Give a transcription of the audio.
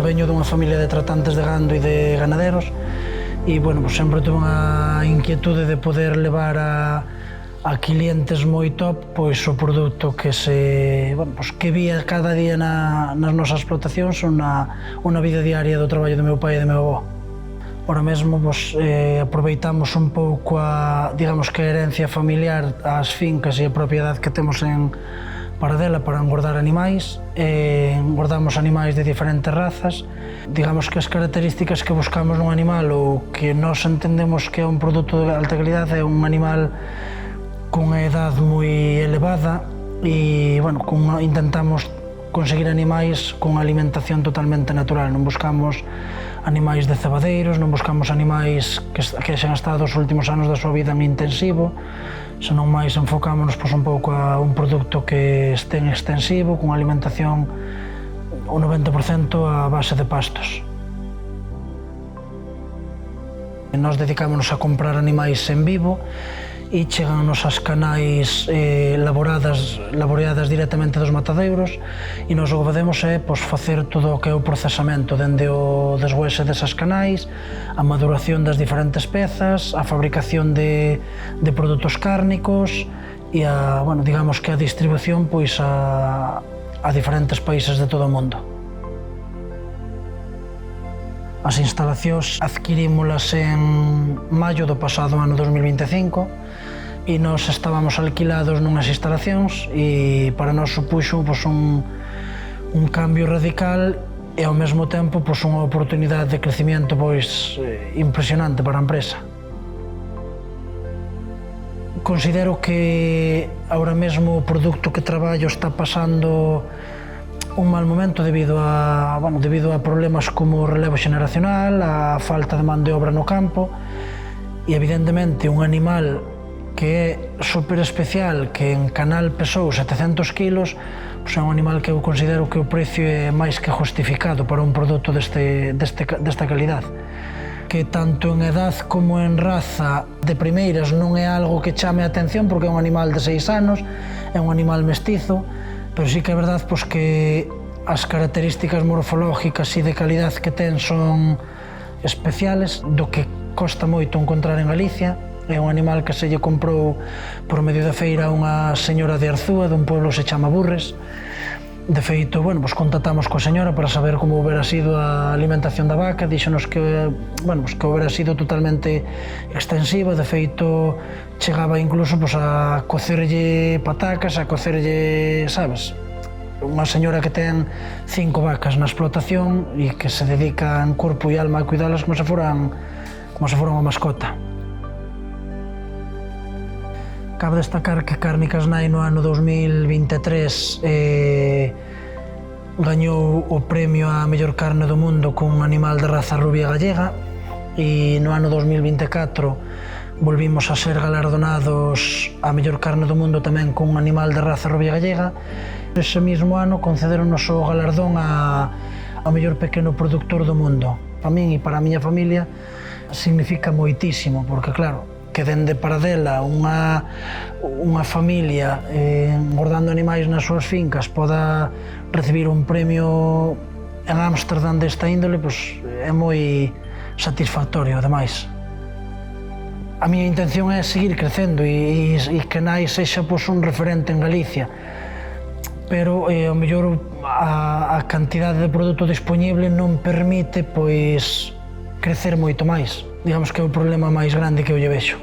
veño dunha familia de tratantes de gando e de ganaderos e, bueno, pues sempre tuve unha inquietude de poder levar a clientes moi top pois o produto que que vía cada día nas nosas explotacións ou na vida diaria do traballo do meu pai e do meu avó. Ahora mesmo aproveitamos un pouco digamos que a herencia familiar, as fincas e a propiedade que temos en Paradela para engordar animais. Engordamos animais de diferentes razas. Digamos que as características que buscamos nun animal ou que nós entendemos que é un produto de alta calidade é un animal cunha edade moi elevada e, bueno, intentamos conseguir animais con alimentación totalmente natural. Non buscamos animais de cebadeiros, non buscamos animais que xan estado os últimos anos da súa vida en intensivo, senón máis enfocámonos un pouco a un produto que este en extensivo, con alimentación o 90% a base de pastos. Nós dedicámonos a comprar animais en vivo e chegannos as canais laboreadas directamente dos matadeiros e nós o que facemos é facer todo o que é o procesamento dende o deshuese desas canais, a maduración das diferentes pezas, a fabricación de produtos cárnicos e digamos que a distribución a diferentes países de todo o mundo. As instalacións adquirímolas en maio do pasado ano 2025 e nós estábamos alquilados nunhas instalacións e para nós supuxo un cambio radical e ao mesmo tempo unha oportunidade de crecimiento impresionante para a empresa. Considero que ahora mesmo o produto que traballo está pasando un mal momento debido a problemas como o relevo xeneracional, a falta de man de obra no campo e, evidentemente, un animal que é super especial, que en canal pesou 700 kilos, é un animal que eu considero que o precio é máis que justificado para un produto desta calidade. Que tanto en edad como en raza de primeiras non é algo que chame a atención porque é un animal de 6 anos, é un animal mestizo, pero sí que é verdade que as características morfológicas e de calidade que ten son especiales, do que costa moito encontrar en Galicia. É un animal que se lle comprou por medio da feira a unha señora de Arzúa, dun pueblo que se chama Burres. De feito, contactamos coa señora para saber como houbera sido a alimentación da vaca, díxonos que houbera sido totalmente extensiva, de feito chegaba incluso a cocerlle patacas, a cocerlle, sabes, unha señora que ten 5 vacas na explotación e que se dedica en corpo e alma a cuidalas como se foran unha mascota. Cabe destacar que Cárnicas Nai no ano 2023 gañou o premio a mellor carne do mundo con un animal de raza rubia gallega e no ano 2024 volvimos a ser galardonados a mellor carne do mundo tamén con un animal de raza rubia gallega. Ese mismo ano concederonos o galardón ao mellor pequeno productor do mundo. Para min e para a miña familia significa moitísimo, porque claro, que dende Paradela unha familia engordando animais nas súas fincas poda recibir un premio en Ámsterdam desta índole, é moi satisfactorio, ademais. A miña intención é seguir crecendo e que Nai sexa un referente en Galicia, pero ao mellor a cantidade de produto disponible non permite crecer moito máis. Digamos que é o problema máis grande que eu lle vexo.